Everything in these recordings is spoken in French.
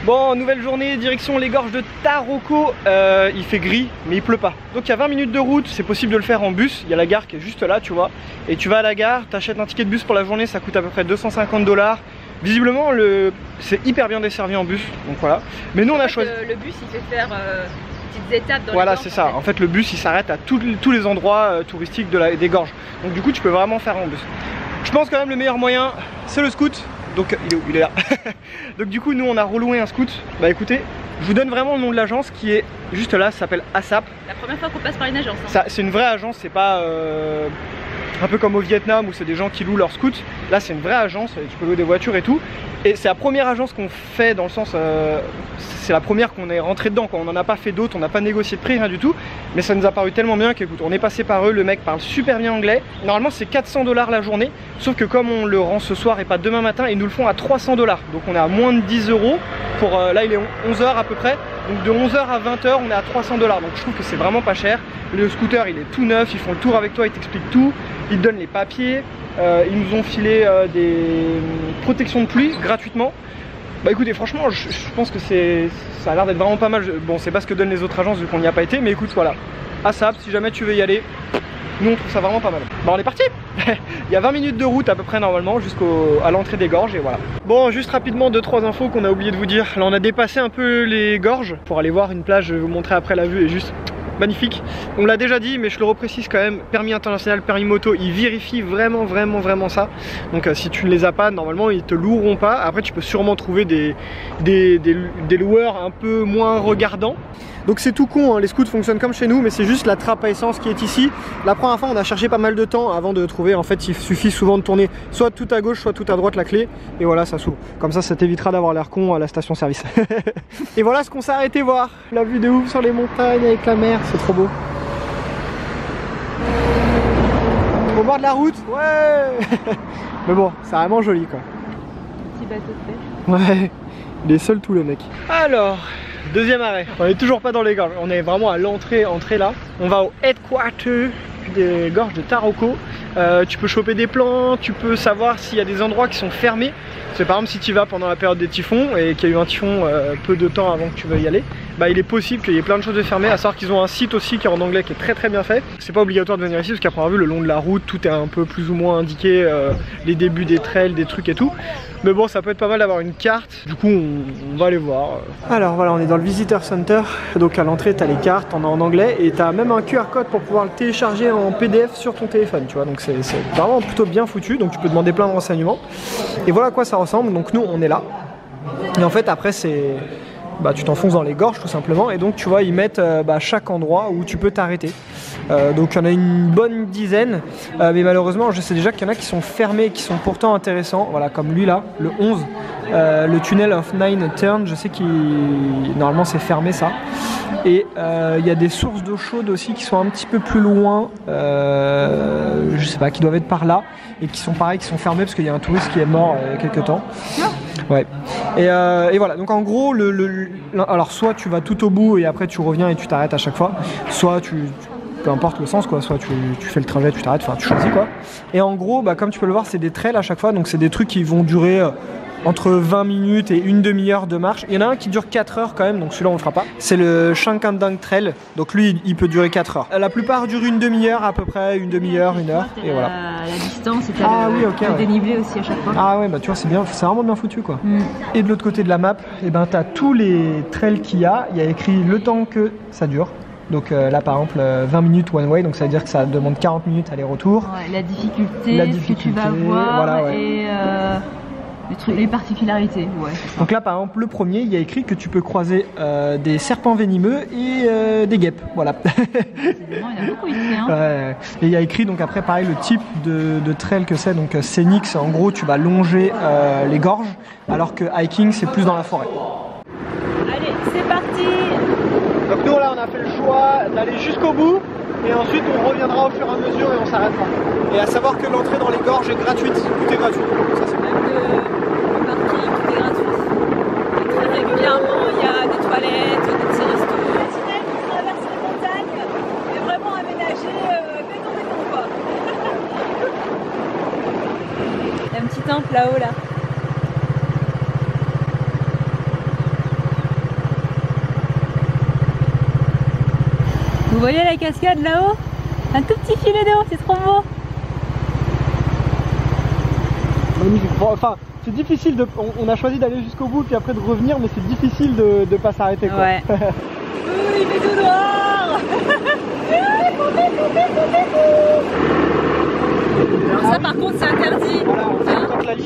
Bon, nouvelle journée, direction les gorges de Taroko. Il fait gris, mais il pleut pas. Donc il y a 20 minutes de route, c'est possible de le faire en bus. Il y a la gare qui est juste là, tu vois. Et tu vas à la gare, t'achètes un ticket de bus pour la journée, ça coûte à peu près 250 $. Visiblement, c'est hyper bien desservi en bus, donc voilà. Mais nous, on a choisi. Le bus, il fait faire petites étapes dans voilà, les gorges. c'est ça. En fait, le bus, il s'arrête à tous les endroits touristiques des gorges. Donc du coup, tu peux vraiment faire en bus. Je pense quand même le meilleur moyen, c'est le scoot. Donc il est où? Il est là. Donc du coup nous on a reloué un scoot. Bah écoutez, je vous donne vraiment le nom de l'agence qui est juste là, ça s'appelle ASAP. La première fois qu'on passe par une agence. Hein. C'est une vraie agence, c'est pas un peu comme au Vietnam où c'est des gens qui louent leur scoot. Là c'est une vraie agence, tu peux louer des voitures et tout. Et c'est la première agence qu'on fait dans le sens, c'est la première qu'on est rentré dedans quoi. On n'en a pas fait d'autres, on n'a pas négocié de prix, rien du tout. Mais ça nous a paru tellement bien qu'écoute, on est passé par eux, le mec parle super bien anglais. Normalement c'est 400 $ la journée, sauf que comme on le rend ce soir et pas demain matin, ils nous le font à 300 $. Donc on est à moins de 10 € pour, là il est 11 h à peu près. Donc de 11 h à 20 h on est à 300 $. Donc je trouve que c'est vraiment pas cher. Le scooter il est tout neuf, ils font le tour avec toi, ils t'expliquent tout. Ils te donnent les papiers. Ils nous ont filé des protections de pluie gratuitement. Bah écoutez, franchement, je pense que ça a l'air d'être vraiment pas mal. Bon, c'est pas ce que donnent les autres agences vu qu'on n'y a pas été, mais écoute, voilà. ASAP, si jamais tu veux y aller, nous on trouve ça vraiment pas mal. Bah on est parti. Il y a 20 minutes de route à peu près normalement jusqu'à l'entrée des gorges et voilà. Bon, juste rapidement 2-3 infos qu'on a oublié de vous dire. Là on a dépassé un peu les gorges pour aller voir une plage, je vais vous montrer après, la vue est juste magnifique. On l'a déjà dit mais je le reprécise quand même, permis international, permis moto, ils vérifient vraiment ça. Donc si tu ne les as pas, normalement ils te loueront pas. Après tu peux sûrement trouver des loueurs un peu moins regardants. Donc c'est tout con, hein. Les scouts fonctionnent comme chez nous, mais c'est juste la trappe à essence qui est ici. La première fois on a cherché pas mal de temps avant de trouver. En fait il suffit souvent de tourner soit tout à gauche soit tout à droite la clé et voilà ça s'ouvre. Comme ça t'évitera d'avoir l'air con à la station service. Et voilà ce qu'on s'est arrêté voir. La vue de ouf sur les montagnes avec la mer, c'est trop beau. Au bord de la route, ouais. Mais bon, c'est vraiment joli quoi. Petit bateau de pêche. Ouais, il est seul tout le mec. Alors, deuxième arrêt. On est toujours pas dans les gorges, on est vraiment à l'entrée là. On va au headquarter des gorges de Taroko. Tu peux choper des plans, tu peux savoir s'il y a des endroits qui sont fermés. C'est par exemple si tu y vas pendant la période des typhons et qu'il y a eu un typhon peu de temps avant que tu veuilles y aller, bah il est possible qu'il y ait plein de choses de fermées. À savoir qu'ils ont un site aussi qui est en anglais qui est très bien fait. C'est pas obligatoire de venir ici parce qu'après avoir vu le long de la route tout est un peu plus ou moins indiqué, les débuts des trails, des trucs et tout. Mais bon, ça peut être pas mal d'avoir une carte. Du coup on va aller voir. Alors voilà, on est dans le Visitor Center. Donc à l'entrée t'as les cartes, t'en as en anglais et t'as même un QR code pour pouvoir le télécharger en PDF sur ton téléphone, tu vois. Donc c'est vraiment plutôt bien foutu. Donc tu peux demander plein de renseignements. Et voilà à quoi ça ressemble. Donc nous on est là. Et en fait après c'est... Bah, tu t'enfonces dans les gorges tout simplement et donc tu vois ils mettent chaque endroit où tu peux t'arrêter. Donc il y en a une bonne dizaine mais malheureusement je sais déjà qu'il y en a qui sont fermés qui sont pourtant intéressants, voilà comme lui là, le 11, le tunnel of Nine Turn, je sais qu'il normalement c'est fermé ça. Et il y a des sources d'eau chaude aussi qui sont un petit peu plus loin, je sais pas, qui doivent être par là et qui sont pareils, qui sont fermés parce qu'il y a un touriste qui est mort il y a quelques temps. Ouais. Et voilà, donc en gros, alors soit tu vas tout au bout et après tu reviens et tu t'arrêtes à chaque fois, soit peu importe le sens quoi, soit tu fais le trajet, tu t'arrêtes, enfin tu choisis quoi. Et en gros, comme tu peux le voir, c'est des trails à chaque fois, donc c'est des trucs qui vont durer entre 20 minutes et une demi-heure de marche. Il y en a un qui dure 4 heures quand même, donc celui-là on le fera pas. C'est le Shankandang Trail, donc lui il peut durer 4 heures. La plupart durent une demi-heure à peu près, une demi-heure, une heure, et voilà. La distance et le dénivelé aussi à chaque fois. Ah ouais, bah tu vois c'est bien, c'est vraiment bien foutu quoi. Et de l'autre côté de la map, t'as tous les trails qu'il y a écrit le temps que ça dure. Donc là par exemple 20 minutes one way, donc ça veut dire que ça demande 40 minutes aller-retour. Ouais, la difficulté, ce que tu vas voir, voilà, ouais. Et les particularités. Ouais, donc là par exemple le premier il y a écrit que tu peux croiser des serpents venimeux et des guêpes, voilà. Décidément, il y en a beaucoup ici, hein. Ouais. Et il y a écrit donc après pareil le type de trail que c'est, donc scénic, en gros tu vas longer les gorges alors que hiking c'est plus dans la forêt. Allez, c'est parti. Donc nous là on a fait le choix d'aller jusqu'au bout et ensuite on reviendra au fur et à mesure et on s'arrêtera. Et à savoir que l'entrée dans les gorges est gratuite, tout est gratuit. Ça c'est bien. Le parking, tout est gratuit. Et très régulièrement il y a des toilettes, des petits restos. Le tunnel qui traverse les montagnes est vraiment aménagé béton quoi. Il y a un petit temple là-haut là. Vous voyez la cascade là-haut? Un tout petit filet d'eau, c'est trop beau. Magnifique. Bon, enfin, c'est difficile de. On a choisi d'aller jusqu'au bout puis après de revenir, mais c'est difficile de pas s'arrêter quoi. Ouais. Il fait tout noir. Alors ça par contre c'est interdit. Voilà,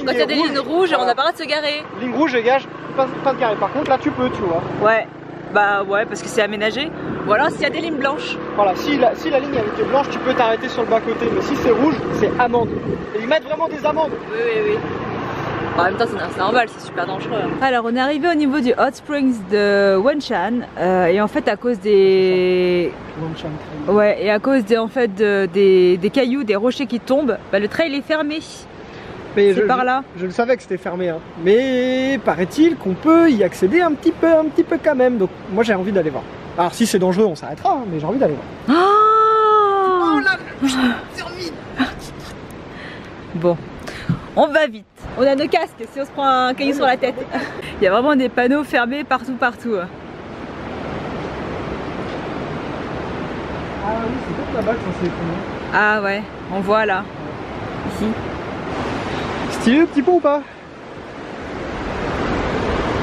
quand il y a des lignes rouges, voilà. On n'a pas le droit de se garer. Ligne rouge, dégage, pas de garer. Par contre là tu peux, tu vois. Ouais. Bah ouais, parce que c'est aménagé. Ou alors s'il y a des lignes blanches. Voilà, si la ligne est blanche, tu peux t'arrêter sur le bas-côté. Mais si c'est rouge, c'est amende. Et ils mettent vraiment des amendes. Oui. En même temps, c'est normal, c'est super dangereux. Alors, on est arrivé au niveau du Hot Springs de Wenshan. Et en fait, à cause des... Ouais, et à cause des cailloux, des rochers qui tombent, bah, le trail est fermé. C'est par là. Je le savais que c'était fermé, hein. Mais paraît-il qu'on peut y accéder un petit peu quand même. Donc moi j'ai envie d'aller voir. Alors si c'est dangereux, on s'arrêtera, hein, mais j'ai envie d'aller voir. Oh là, bon, on va vite. On a nos casques si on se prend un caillou sur la tête. Il y a vraiment des panneaux fermés partout. Ah oui, c'est peut-être là-bas que ça s'est effondré. Ah ouais, on voit là. Ici. Stylé le petit pont ou pas?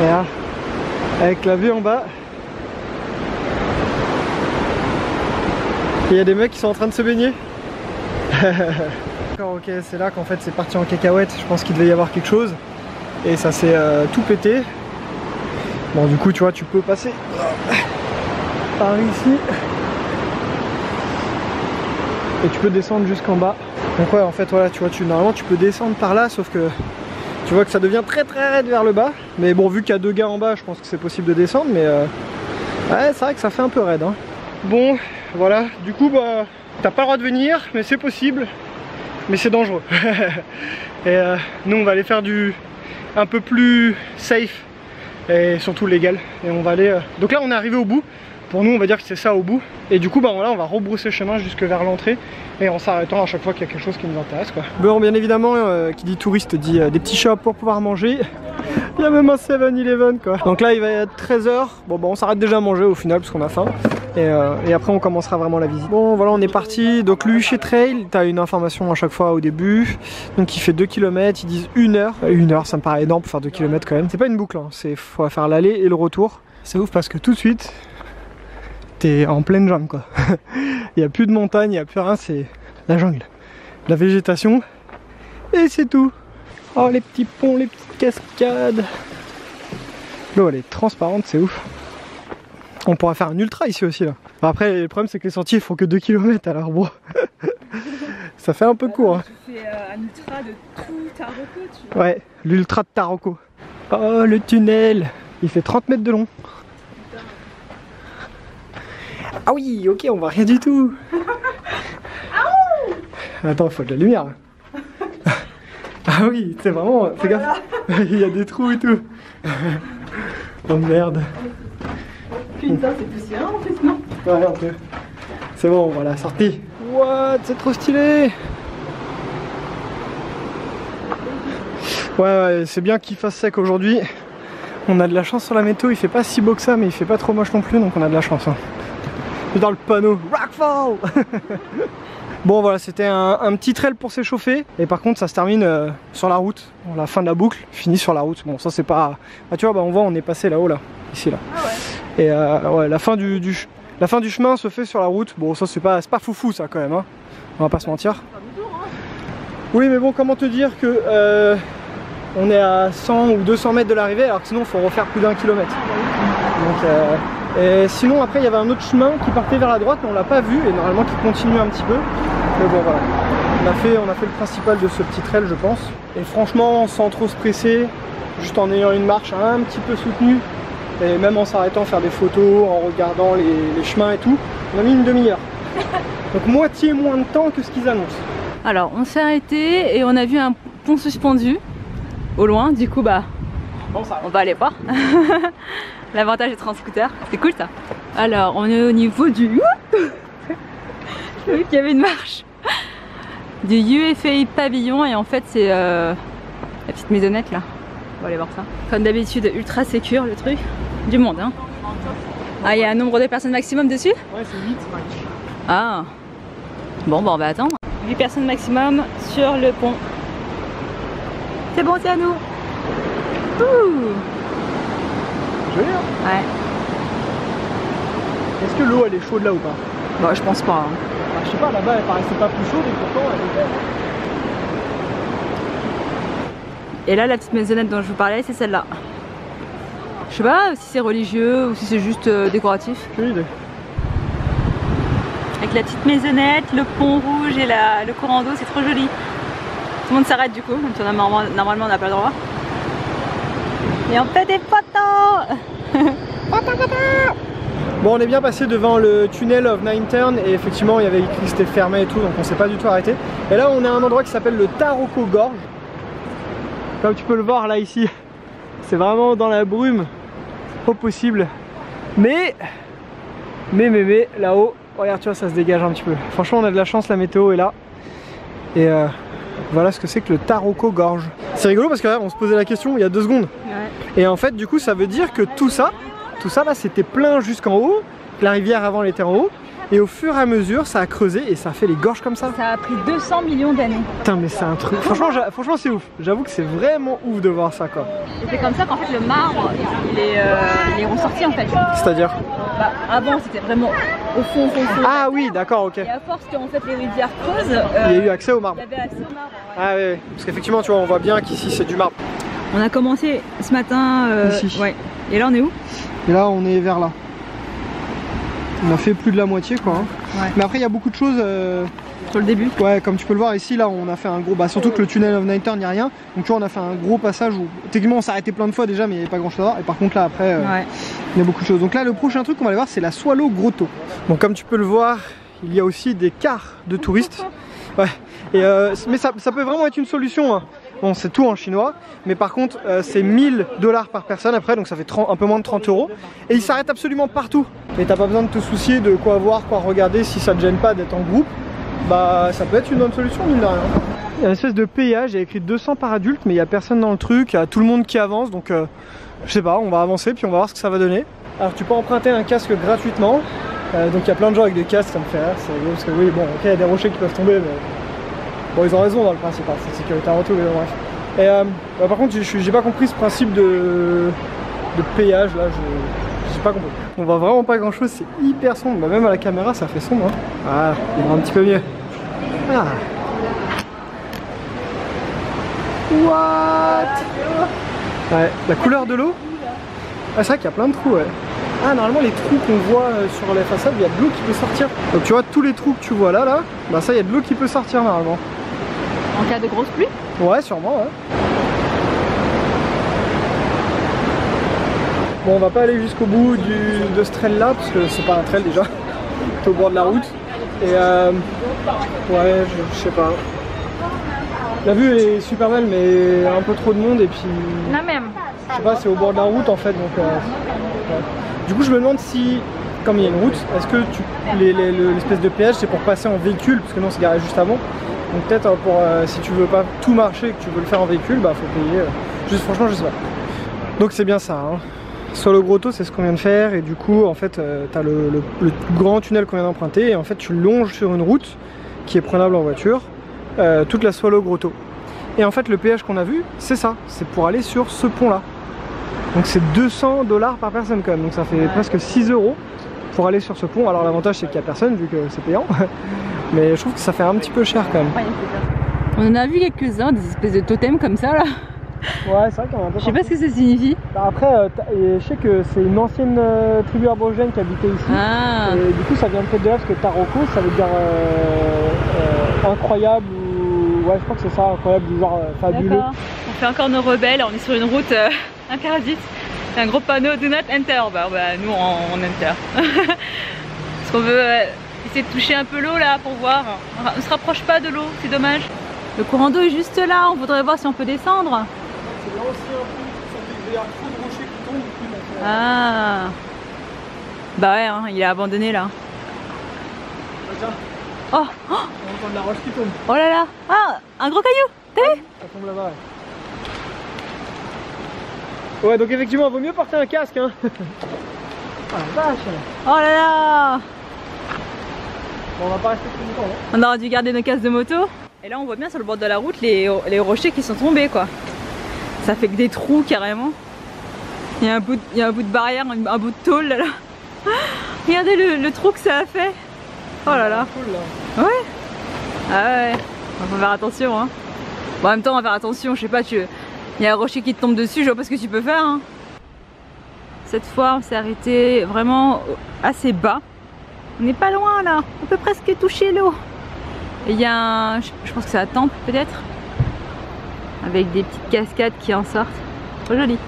Regarde, avec la vue en bas. Il y a des mecs qui sont en train de se baigner. D'accord, ok, c'est là qu'en fait c'est parti en cacahuète. Je pense qu'il devait y avoir quelque chose. Et ça s'est tout pété. Bon, du coup, tu vois, tu peux passer par ici. Et tu peux descendre jusqu'en bas. Donc ouais, en fait voilà, tu vois, normalement tu peux descendre par là, sauf que tu vois que ça devient très raide vers le bas. Mais bon, vu qu'il y a deux gars en bas, je pense que c'est possible de descendre, mais ouais, c'est vrai que ça fait un peu raide, hein. Bon, voilà, du coup bah t'as pas le droit de venir, mais c'est possible, mais c'est dangereux. Et nous on va aller faire du un peu plus safe et surtout légal. Et on va aller. Donc là on est arrivé au bout. Pour nous on va dire que c'est ça au bout. Et du coup bah là on va rebrousser chemin jusque vers l'entrée. Et en s'arrêtant à chaque fois qu'il y a quelque chose qui nous intéresse quoi. Bon, bien évidemment qui dit touriste dit des petits shops pour pouvoir manger. Il y a même un 7-Eleven quoi. Donc là il va être 13 h. Bon bah on s'arrête déjà à manger au final parce qu'on a faim. Et après on commencera vraiment la visite. Bon voilà, on est parti. Donc l'Uché Trail, tu as une information à chaque fois au début. Donc il fait 2 km, ils disent 1 heure. 1 heure ça me paraît énorme pour faire 2 km quand même. C'est pas une boucle, hein. Faut faire l'aller et le retour. C'est ouf parce que tout de suite t'es en pleine jungle quoi. Il n'y a plus de montagne, il n'y a plus rien, c'est la jungle. La végétation. Et c'est tout. Oh les petits ponts, les petites cascades. L'eau elle est transparente, c'est ouf. On pourra faire un ultra ici aussi là. Après le problème c'est que les sentiers font que 2 km alors bon. Ça fait un peu court. Hein. Tu fais un ultra de tout Taroko, tu vois. Ouais, l'ultra de Taroko. Oh le tunnel. Il fait 30 mètres de long. Ah oui, ok, on voit rien du tout. Attends, il faut de la lumière. Ah oui, c'est vraiment... Fais gaffe, il y a des trous et tout. Oh merde. Putain, c'est poussiéreux en fait, non? Ouais, un peu. C'est bon, voilà, sorti. What? C'est trop stylé. Ouais, c'est bien qu'il fasse sec aujourd'hui. On a de la chance sur la météo, il fait pas si beau que ça, mais il fait pas trop moche non plus, donc on a de la chance. Hein. Dans le panneau, Rockfall. Bon voilà, c'était un petit trail pour s'échauffer. Et par contre ça se termine sur la route. La fin de la boucle finit sur la route. Bon ça c'est pas... Ah tu vois, bah on voit, on est passé là-haut là. Ici là. Ah ouais. Et ouais, la fin du chemin se fait sur la route. Bon ça c'est pas foufou ça quand même, hein. On va pas se mentir. Oui mais bon, comment te dire que on est à 100 ou 200 mètres de l'arrivée, alors que sinon il faut refaire plus d'1 kilomètre. Donc et sinon après il y avait un autre chemin qui partait vers la droite mais on l'a pas vu et normalement qui continue un petit peu. Mais bon voilà, on a fait le principal de ce petit trail je pense. Et franchement sans trop se presser, juste en ayant une marche un petit peu soutenue et même en s'arrêtant faire des photos, en regardant les chemins et tout, on a mis une demi-heure. Donc moitié moins de temps que ce qu'ils annoncent. Alors on s'est arrêté et on a vu un pont suspendu au loin, du coup bah bon, on va aller voir. L'avantage d'être en scooter, c'est cool ça. Alors on est au niveau du... J'ai vu qu'il y avait une marche du UFA Pavillon et en fait c'est la petite maisonnette là. On va aller voir ça. Comme d'habitude ultra sécure le truc. Du monde hein. Ah, il y a un nombre de personnes maximum dessus? Ouais, c'est 8 max. Ah. Bon, bah on va attendre. 8 personnes maximum sur le pont. C'est bon, c'est à nous. Ouh. Joli, hein? Ouais. Est-ce que l'eau elle est chaude là ou pas? Bon, je pense pas. Hein. Ah, je sais pas, là-bas elle paraissait pas plus chaude et pourtant elle est belle. Et là, la petite maisonnette dont je vous parlais, c'est celle-là. Je sais pas si c'est religieux ou si c'est juste décoratif. Quelle idée. Avec la petite maisonnette, le pont rouge et le courant d'eau, c'est trop joli. Tout le monde s'arrête du coup, même si normalement on n'a pas le droit. Et on fait des photos. Bon, on est bien passé devant le tunnel of Nine Turn et effectivement il y avait écrit que c'était fermé et tout, donc on s'est pas du tout arrêté. Et là on est à un endroit qui s'appelle le Taroko Gorge. Comme tu peux le voir là ici, c'est vraiment dans la brume au possible. Mais là-haut, regarde, tu vois, ça se dégage un petit peu. Franchement on a de la chance, la météo est là. Et voilà ce que c'est que le Taroko Gorge. C'est rigolo parce que là, on se posait la question il y a 2 secondes. Ouais. Et en fait du coup ça veut dire que tout ça là c'était plein jusqu'en haut. La rivière avant elle était en haut. Et au fur et à mesure ça a creusé et ça a fait les gorges comme ça. Ça a pris 200 millions d'années. Putain mais c'est un truc, franchement c'est ouf. J'avoue que c'est vraiment ouf de voir ça quoi. Et c'est comme ça qu'en fait le marbre il est ressorti en fait. C'est-à-dire bah, avant c'était vraiment au fond. Ah oui d'accord, ok. Et à force qu'en fait les rivières creusent, il y a eu accès au marbre. Il y avait accès au marbre. Ouais. Ah oui, parce qu'effectivement tu vois on voit bien qu'ici c'est du marbre. On a commencé ce matin ici. Ouais. Et là on est où? Et là on est vers là. On a fait plus de la moitié quoi. Hein. Ouais. Mais après il y a beaucoup de choses sur le début. Ouais, comme tu peux le voir ici là on a fait un gros, bah surtout que le tunnel of Nine Turn il n'y a rien. Donc tu vois on a fait un gros passage où techniquement on s'est arrêté plein de fois déjà mais il n'y avait pas grand chose à voir. Et par contre là après ouais. Il y a beaucoup de choses. Donc là le prochain truc qu'on va aller voir c'est la Swallow Grotto. Donc comme tu peux le voir il y a aussi des cars de touristes. Ouais. Et mais ça peut vraiment être une solution hein. Bon c'est tout en chinois, mais par contre c'est 1000 $ par personne après, donc ça fait un peu moins de 30 €. Et ils s'arrêtent absolument partout. Et t'as pas besoin de te soucier de quoi voir, quoi regarder, si ça te gêne pas d'être en groupe. Bah ça peut être une bonne solution mine de rien. Il y a une espèce de péage, il y a écrit 200 par adulte, mais il y a personne dans le truc, il y a tout le monde qui avance, donc je sais pas, on va avancer puis on va voir ce que ça va donner. Alors tu peux emprunter un casque gratuitement, donc il y a plein de gens avec des casques, ça me fait rire, c'est rigolo parce que oui bon ok il y a des rochers qui peuvent tomber mais... Bon ils ont raison dans le principe, hein, c'est sécurité avant tout, mais bref. Et bah, par contre j'ai pas compris ce principe de péage là, j'ai pas compris. On voit vraiment pas grand chose, c'est hyper sombre, bah, même à la caméra ça fait sombre. Hein. Ah, il va un petit peu mieux. Ah. What? Ouais, la couleur de l'eau. Ah c'est vrai qu'il y a plein de trous ouais. Ah normalement les trous qu'on voit sur les façades, il y a de l'eau qui peut sortir. Donc tu vois tous les trous que tu vois là, bah ça il y a de l'eau qui peut sortir normalement. En cas de grosse pluie? Ouais sûrement ouais. Bon on va pas aller jusqu'au bout de ce trail là parce que c'est pas un trail déjà. T'es au bord de la route. Et ouais je sais pas. La vue est super belle mais un peu trop de monde et puis... Non même. Je sais pas, c'est au bord de la route en fait donc... Ouais. Du coup je me demande si, comme il y a une route, est-ce que l'espèce de péage c'est pour passer en véhicule, parce que non c'est garé juste avant. Donc peut-être pour si tu veux pas tout marcher, que tu veux le faire en véhicule, bah faut payer. Juste franchement je sais pas. Donc c'est bien ça. Hein. Swallow Grotto c'est ce qu'on vient de faire et du coup en fait t'as le grand tunnel qu'on vient d'emprunter et en fait tu longes sur une route qui est prenable en voiture, toute la Swallow Grotto. Et en fait le péage qu'on a vu c'est ça, c'est pour aller sur ce pont là. Donc c'est 200 $ par personne quand même, donc ça fait presque 6 € pour aller sur ce pont. Alors l'avantage c'est qu'il n'y a personne vu que c'est payant, mais je trouve que ça fait un petit peu cher quand même. On en a vu quelques-uns, des espèces de totems comme ça là. Ouais c'est vrai qu'on a un peu. Je sais pas ce que ça signifie. Après je sais que c'est une ancienne tribu aborigène qui habitait ici. Ah. Et du coup ça vient peut-être de là parce que Taroko ça veut dire incroyable ou... Ouais je crois que c'est ça, incroyable du genre fabuleux. On fait encore nos rebelles, on est sur une route interdite. C'est un gros panneau Do not enter. Bah nous on enter. Parce qu'on veut essayer de toucher un peu l'eau là pour voir. On se rapproche pas de l'eau, c'est dommage. Le courant d'eau est juste là, on voudrait voir si on peut descendre. C'est là aussi un peu, il y a trop de rochers qui tombent. Ah. Bah ouais, hein, il est abandonné là. Oh, oh. On entend de la roche qui tombe. Oh là là. Ah, un gros caillou. T'as vu? Ça tombe là-bas. Ouais, donc effectivement, il vaut mieux porter un casque. Hein. la vache. Oh là là. Bon, on va pas rester plus longtemps. Hein. On aurait dû garder nos casques de moto. Et là on voit bien sur le bord de la route les rochers qui sont tombés quoi. Ça fait que des trous carrément. Il y a un bout de barrière, un bout de tôle là. Regardez le trou que ça a fait. Oh là là. Ouais. Ah ouais. Faut faire attention hein. Bon, en même temps on va faire attention, je sais pas, il y a un rocher qui te tombe dessus, je vois pas ce que tu peux faire hein. Cette fois on s'est arrêté vraiment assez bas. On n'est pas loin là, on peut presque toucher l'eau. Et il y a un, je pense que c'est un temple peut-être, avec des petites cascades qui en sortent. Trop joli.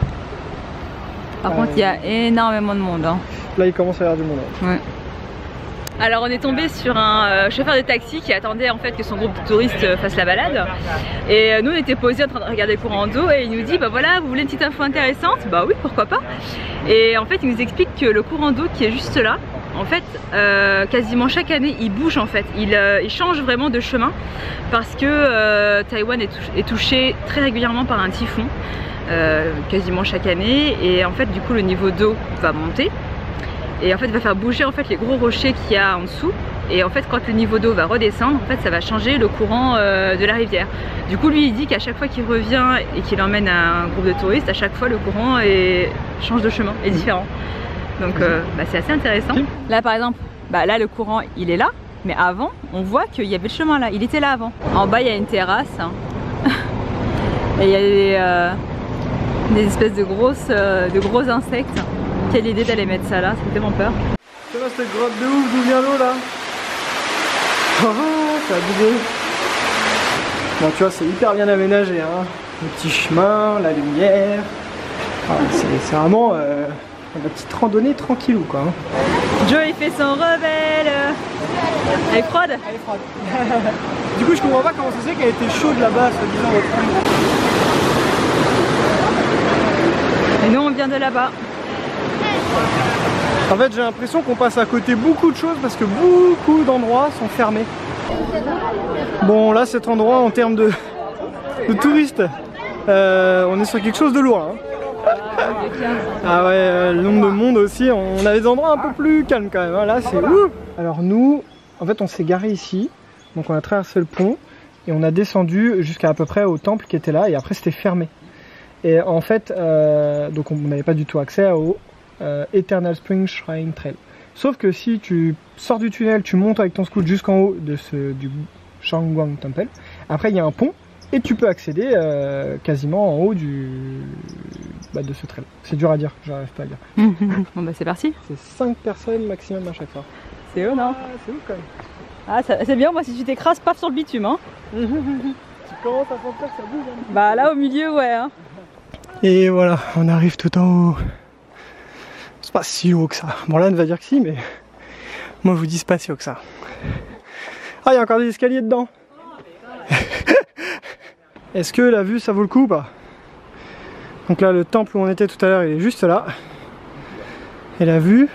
Par contre il y a énormément de monde hein. Là il commence à y avoir du monde. Ouais. Alors on est tombé sur un chauffeur de taxi qui attendait en fait que son groupe de touristes fasse la balade. Et nous on était posés en train de regarder le courant d'eau et il nous dit bah voilà, vous voulez une petite info intéressante? Bah oui, pourquoi pas. Et en fait il nous explique que le courant d'eau qui est juste là, en fait quasiment chaque année il bouge en fait, il change vraiment de chemin parce que Taïwan est touché très régulièrement par un typhon quasiment chaque année et en fait du coup le niveau d'eau va monter. Et en fait il va faire bouger en fait les gros rochers qu'il y a en dessous. Et en fait quand le niveau d'eau va redescendre, en fait ça va changer le courant de la rivière. Du coup lui il dit qu'à chaque fois qu'il revient et qu'il emmène un groupe de touristes, à chaque fois le courant change de chemin, est différent. Donc bah, c'est assez intéressant. Là par exemple, bah, là le courant il est là, mais avant on voit qu'il y avait le chemin là, il était là avant. En bas il y a une terrasse hein. Et il y a des espèces de gros insectes. Quelle idée d'aller mettre ça là, ça fait tellement peur. C'est là cette grotte de ouf d'où vient l'eau là. Oh, ça a bougé. Bon tu vois c'est hyper bien aménagé hein. Le petit chemin, la lumière. Ah, c'est vraiment la petite randonnée tranquillou quoi. Hein. Joe il fait son rebelle. Elle est froide. Elle est froide. Du coup je comprends pas comment ça se fait qu'elle était chaude là-bas, soi-disant votre pluie. Et nous on vient de là-bas. En fait j'ai l'impression qu'on passe à côté beaucoup de choses parce que beaucoup d'endroits sont fermés. Bon là cet endroit en termes de touristes, on est sur quelque chose de lourd hein. Ah ouais, le nombre de monde aussi, on a des endroits un peu plus calmes quand même hein. Là c'est ouf. Alors nous, en fait on s'est garé ici, donc on a traversé le pont et on a descendu jusqu'à à peu près au temple qui était là et après c'était fermé. Et en fait, donc on n'avait pas du tout accès au Eternal Spring Shrine Trail. Sauf que si tu sors du tunnel, tu montes avec ton scoot jusqu'en haut du Shangguang Temple, après il y a un pont et tu peux accéder quasiment en haut de ce trail. C'est dur à dire, j'arrive pas à dire. Bon bah c'est parti. C'est 5 personnes maximum à chaque fois. C'est haut non? C'est ouf quand même. Ah c'est bien, moi si tu t'écrases paf sur le bitume hein. Tu commences à sentir que ça bouge hein. Bah là au milieu ouais hein. Et voilà, on arrive tout en haut. C'est pas si haut que ça. Bon là on va dire que si, mais moi je vous dis c'est pas si haut que ça. Ah il y a encore des escaliers dedans. Est-ce que la vue ça vaut le coup ou pas? Donc là le temple où on était tout à l'heure il est juste là. Et la vue,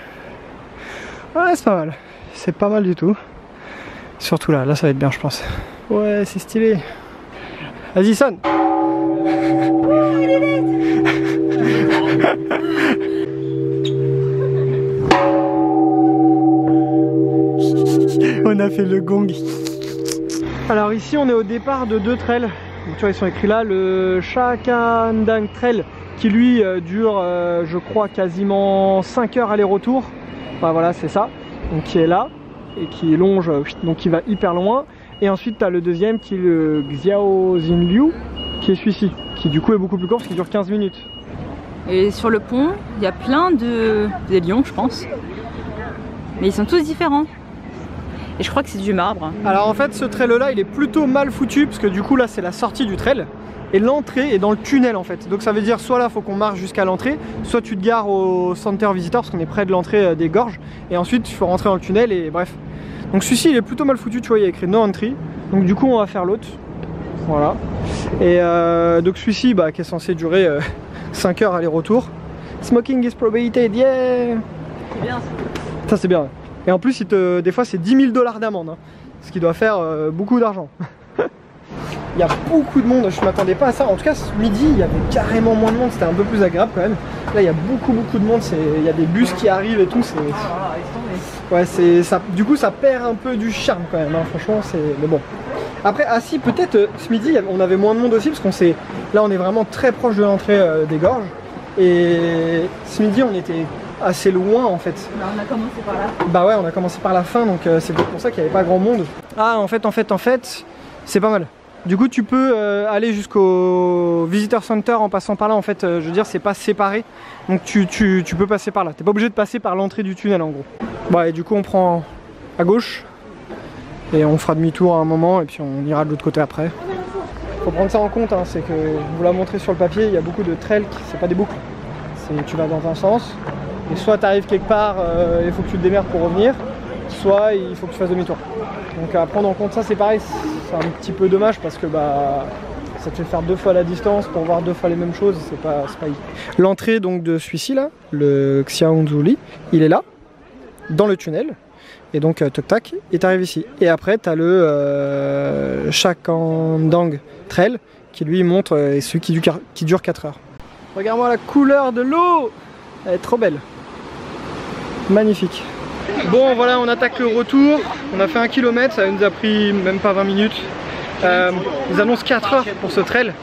ouais c'est pas mal. C'est pas mal du tout. Surtout là ça va être bien je pense. Ouais c'est stylé. Vas-y sonne. On a fait le gong. Alors ici on est au départ de 2 trails. Donc, tu vois ils sont écrits là, le Shakandang Trail qui lui dure je crois quasiment 5 heures aller-retour. Enfin voilà c'est ça. Donc qui est là et qui longe, donc qui va hyper loin. Et ensuite tu as le deuxième qui est le Xiaoxinliu qui est celui-ci, qui du coup est beaucoup plus court parce qu'il dure 15 minutes. Et sur le pont, il y a plein des lions je pense. Mais ils sont tous différents. Et je crois que c'est du marbre. Alors en fait ce trail là il est plutôt mal foutu parce que du coup là c'est la sortie du trail et l'entrée est dans le tunnel en fait. Donc ça veut dire soit là faut qu'on marche jusqu'à l'entrée, soit tu te gares au Center Visitor parce qu'on est près de l'entrée des gorges et ensuite il faut rentrer dans le tunnel et bref. Donc celui-ci il est plutôt mal foutu, tu vois il y a écrit no entry. Donc du coup on va faire l'autre. Voilà. Et donc celui-ci bah, qui est censé durer 5 heures aller-retour. Smoking is prohibited, yeah. C'est bien ça. Ça c'est bien. Et en plus, des fois, c'est 10 000 $ d'amende, hein, ce qui doit faire beaucoup d'argent. Il y a beaucoup de monde, je m'attendais pas à ça. En tout cas, ce midi, il y avait carrément moins de monde, c'était un peu plus agréable quand même. Là, il y a beaucoup de monde, il y a des bus qui arrivent et tout. Ouais, ça, du coup, ça perd un peu du charme quand même, hein. Franchement, mais bon. Après, ah si, peut-être ce midi, on avait moins de monde aussi, parce là, on est vraiment très proche de l'entrée des gorges. Et ce midi, on était assez loin en fait. Bah, on a commencé par là. Bah ouais, on a commencé par la fin, donc c'est peut-être pour ça qu'il n'y avait pas grand monde. Ah, en fait, c'est pas mal. Du coup, tu peux aller jusqu'au Visitor Center en passant par là. En fait, je veux dire, c'est pas séparé. Donc tu peux passer par là. T'es pas obligé de passer par l'entrée du tunnel en gros. Bon, et du coup, on prend à gauche. Et on fera demi-tour à un moment. Et puis on ira de l'autre côté après. Faut prendre ça en compte, hein, c'est que, je vous l'ai montré sur le papier, il y a beaucoup de trails, c'est pas des boucles. Tu vas dans un sens. Et soit tu arrives quelque part, il faut que tu te démerdes pour revenir. Soit il faut que tu fasses demi-tour. Donc à prendre en compte ça, c'est pareil, c'est un petit peu dommage parce que ça te fait faire 2 fois la distance pour voir 2 fois les mêmes choses, c'est pas easy. L'entrée donc de celui-ci là, le Xiaohunzuli, il est là, dans le tunnel. Et donc toc tac, et tu arrives ici. Et après tu as le Shakandang Trail qui lui monte, et celui qui dure 4 heures. Regarde-moi la couleur de l'eau, elle est trop belle. Magnifique. Bon voilà, on attaque le retour, on a fait 1 km, ça nous a pris même pas 20 minutes. Ils annoncent 4 heures pour ce trail.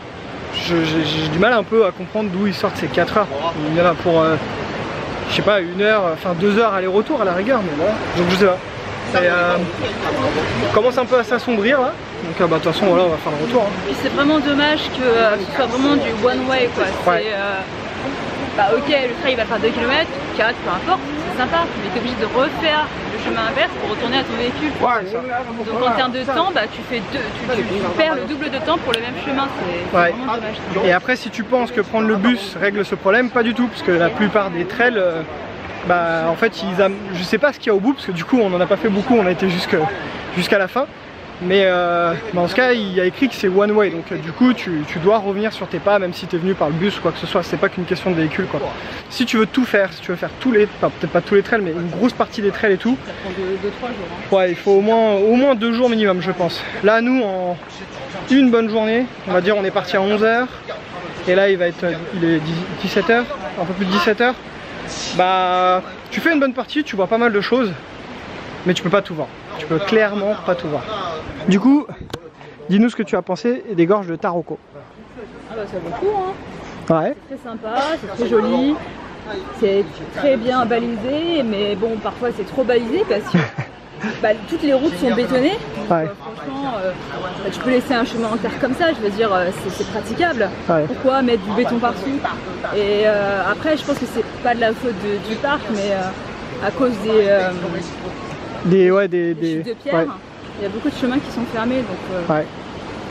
J'ai du mal un peu à comprendre d'où ils sortent ces 4 heures. Il y en a pour, je sais pas, 1 heure, enfin 2 heures aller-retour à la rigueur, mais voilà, donc je sais pas. Et on commence un peu à s'assombrir là, donc de toute façon voilà, on va faire le retour. Hein. Puis c'est vraiment dommage que ce soit vraiment du one way quoi. Ouais. Bah ok, le trail va faire 2 km, 4, peu importe, c'est sympa, mais t'es obligé de refaire le chemin inverse pour retourner à ton véhicule. Ouais, donc en termes de temps, bah, tu perds le double de temps pour le même chemin, c'est vraiment dommage. Et après, si tu penses que prendre le bus règle ce problème, pas du tout, parce que la plupart des trails, en fait, je sais pas ce qu'il y a au bout, parce que du coup, on n'en a pas fait beaucoup, on a été jusqu'à la fin. Mais en tout cas, il y a écrit que c'est one way, donc du coup tu dois revenir sur tes pas, même si tu es venu par le bus ou quoi que ce soit. C'est pas qu'une question de véhicule quoi. Si tu veux tout faire, si tu veux faire tous les, peut-être pas tous les trails, mais une grosse partie des trails et tout, ça prend 2-3 jours. Hein. Ouais, il faut au moins 2 jours minimum, je pense. Là, nous, en une bonne journée, on va dire, on est parti à 11 h, et là il est 17 h, un peu plus de 17 h. Bah, tu fais une bonne partie, tu vois pas mal de choses, mais tu peux pas tout voir. Tu peux clairement pas tout voir. Du coup, dis-nous ce que tu as pensé des gorges de Taroko. Ah bah ça vaut le coup hein. Ouais. C'est très sympa, c'est très joli, c'est très bien balisé, mais bon parfois c'est trop balisé parce que toutes les routes sont bétonnées. Ouais. Franchement, tu peux laisser un chemin en terre comme ça, je veux dire, c'est praticable. Ouais. Pourquoi mettre du béton partout? Et après, je pense que c'est pas de la faute du parc, mais à cause des chutes de pierre. Ouais. Il y a beaucoup de chemins qui sont fermés, donc ouais.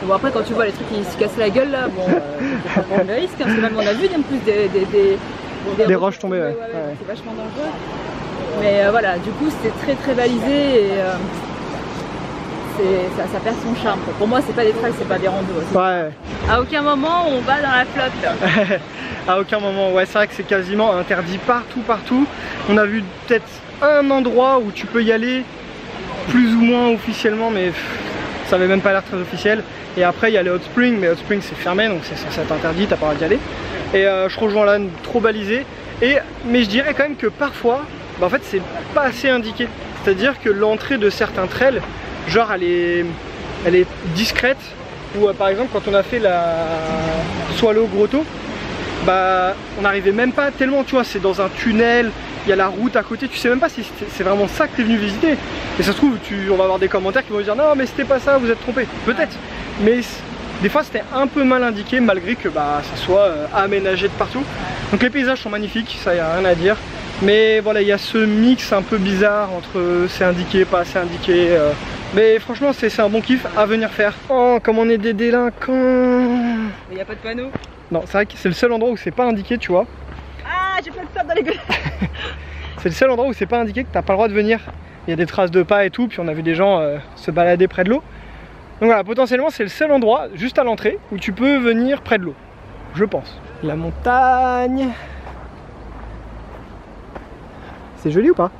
Bon après quand tu vois les trucs qui se cassent la gueule là, bon, faut pas prendre le risque, hein, parce que même on a vu en plus des roches tombées, ouais. C'est vachement dangereux. Mais voilà, du coup c'est très balisé et ça perd son charme. Pour moi c'est pas des trails, c'est pas des randos. Ouais. À aucun moment on va dans la flotte. À aucun moment, ouais, c'est vrai que c'est quasiment interdit partout. On a vu peut-être un endroit où tu peux y aller plus ou moins officiellement, mais ça avait même pas l'air très officiel. Et après il y a les Hot Springs, mais Hot Springs c'est fermé, donc c'est censé être interdit, t'as pas le droit d'y aller. Et je rejoins là, trop balisé. Mais je dirais quand même que parfois, en fait c'est pas assez indiqué. C'est-à-dire que l'entrée de certains trails, genre elle est discrète. Ou par exemple quand on a fait la Swallow Grotto, on n'arrivait même pas tellement, tu vois, c'est dans un tunnel, il y a la route à côté, tu sais même pas si c'est vraiment ça que tu es venu visiter. Et ça se trouve, on va avoir des commentaires qui vont dire non mais c'était pas ça, vous êtes trompé. Peut-être, mais des fois c'était un peu mal indiqué malgré que ça soit aménagé de partout. Donc les paysages sont magnifiques, ça y a rien à dire. Mais voilà, il y a ce mix un peu bizarre entre c'est indiqué, pas assez indiqué. Mais franchement c'est un bon kiff à venir faire. Oh comme on est des délinquants. Il n'y a pas de panneau. Non, c'est vrai que c'est le seul endroit où c'est pas indiqué, tu vois. Ah, j'ai fait le stop dans les gueules. C'est le seul endroit où c'est pas indiqué que t'as pas le droit de venir. Il y a des traces de pas et tout, puis on a vu des gens se balader près de l'eau. Donc voilà, potentiellement c'est le seul endroit, juste à l'entrée, où tu peux venir près de l'eau. Je pense. La montagne. C'est joli ou pas?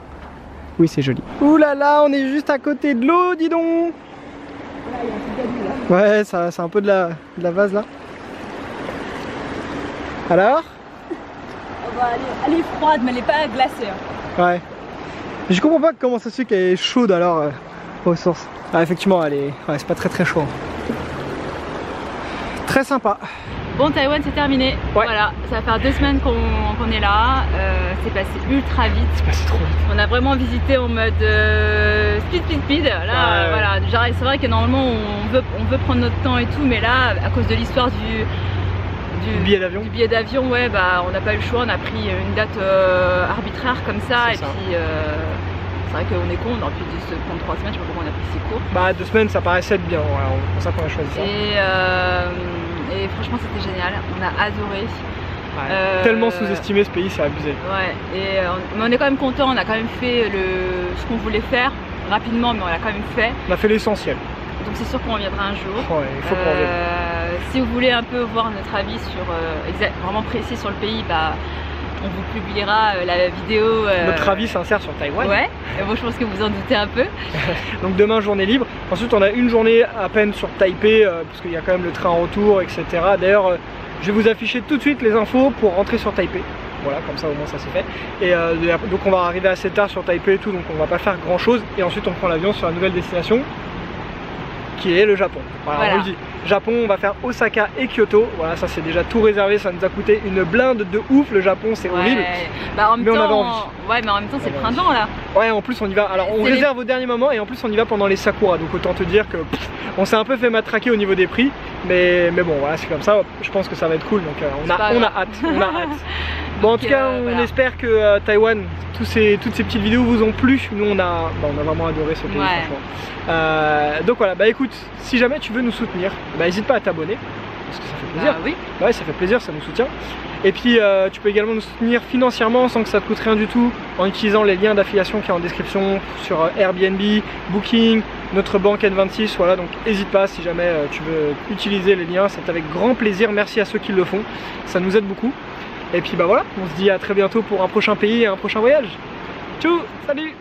Oui, c'est joli. Ouh là là, on est juste à côté de l'eau, dis donc. Voilà, il y a un petit gadou là. Ouais, ça c'est un peu de la vase là. Alors? Oh bah, elle est froide, mais elle est pas glacée. Hein. Ouais. Je comprends pas comment ça se fait qu'elle est chaude alors aux sources. Ah, effectivement, elle est. Ouais, c'est pas très chaud. Très sympa. Bon, Taïwan c'est terminé. Ouais. Voilà, ça va faire 2 semaines qu'on est là. C'est passé ultra vite. C'est passé trop vite. On a vraiment visité en mode speed. Là, voilà. Genre, c'est vrai que normalement on veut prendre notre temps et tout, mais là, à cause de l'histoire du billet d'avion. Du billet d'avion, ouais, bah on n'a pas eu le choix. On a pris une date arbitraire comme ça, et puis c'est vrai qu'on est con. On aurait pu se prendre 3 semaines. Je sais pas pourquoi on a pris si court. Bah 2 semaines, ça paraissait être bien. Ouais, c'est pour ça qu'on a choisi ça. Et franchement, c'était génial. On a adoré. Ouais. Tellement sous-estimé ce pays, c'est abusé. Ouais, mais on est quand même content, on a quand même fait ce qu'on voulait faire rapidement, mais on l'a quand même fait. On a fait l'essentiel. Donc c'est sûr qu'on reviendra un jour. Ouais, il faut qu'on revienne. Si vous voulez un peu voir notre avis sur vraiment précis sur le pays, bah on vous publiera la vidéo. Notre avis sincère sur Taïwan. Ouais, bon, je pense que vous en doutez un peu. Donc demain, journée libre. Ensuite, on a une journée à peine sur Taipei, parce qu'il y a quand même le train en retour, etc. D'ailleurs, je vais vous afficher tout de suite les infos pour rentrer sur Taipei. Voilà, comme ça au moins ça c'est fait. Et donc on va arriver assez tard sur Taipei et tout, donc on va pas faire grand chose. Et ensuite on prend l'avion sur la nouvelle destination, qui est le Japon. Voilà. On le dit. Japon, on va faire Osaka et Kyoto. Voilà, ça c'est déjà tout réservé, ça nous a coûté une blinde de ouf. Le Japon, c'est horrible. Bah, en même mais temps, on avait envie. Ouais, mais en même temps, c'est le printemps là. Ouais, en plus on y va. Alors on réserve au dernier moment et en plus on y va pendant les sakura. Donc autant te dire que on s'est un peu fait matraquer au niveau des prix. Mais bon, voilà, c'est comme ça. Je pense que ça va être cool. Donc on a hâte. On a hâte. Bon, en tout cas, on espère que Taïwan, toutes ces petites vidéos vous ont plu. Nous, on a vraiment adoré ce pays, franchement. Donc voilà, bah écoute, si jamais tu veux nous soutenir, bah n'hésite pas à t'abonner, parce que ça fait plaisir. Oui. Bah ouais, ça fait plaisir, ça nous soutient. Et puis, tu peux également nous soutenir financièrement sans que ça te coûte rien du tout, en utilisant les liens d'affiliation qui est en description sur Airbnb, Booking, notre banque N26. Voilà, donc n'hésite pas si jamais tu veux utiliser les liens, c'est avec grand plaisir. Merci à ceux qui le font, ça nous aide beaucoup. Et puis bah voilà, on se dit à très bientôt pour un prochain pays et un prochain voyage. Tchou, salut!